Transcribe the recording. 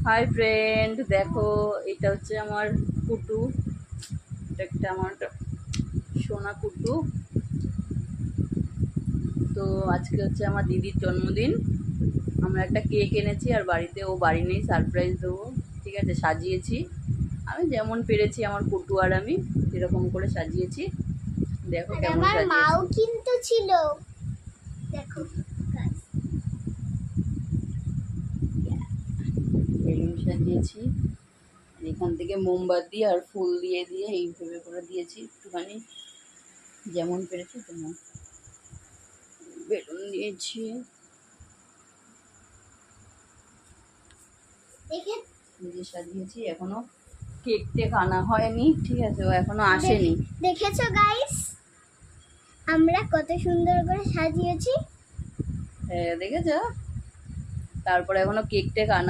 Hi friend, দেখো এটা হচ্ছে আমার কুটু। এটা একটা আমার সোনা কুটু। তো আজকে হচ্ছে আমার দিদির জন্মদিন। আমরা একটা কেক এনেছি, আর বাড়িতে ও বাড়ি নেই, সারপ্রাইজ দেবো। ঠিক আছে, সাজিয়েছি আমি যেমন পেরেছি, আমার কুটু আর আমি এরকম করে সাজিয়েছি। দেখো কেমন আমার মাও সাজিয়েছি। কিন্তু ছিল, দেখো বেলুন সাজিয়েছি, এখান থেকে মোমবাতি আর ফুল দিয়ে দিয়ে এইভাবে করে দিয়েছি, একটুখানি যেমন পেরেছি তেমন বেলুন দিয়েছি। দেখে নিজে সাজিয়েছি, এখনো কেক টেক আনা হয়নি, ঠিক আছে, ও এখনো আসেনি। দেখেছো গাইস, আমরা কত সুন্দর করে সাজিয়েছি। হ্যাঁ দেখেছো, তারপরে এখনো কেক টেক আনা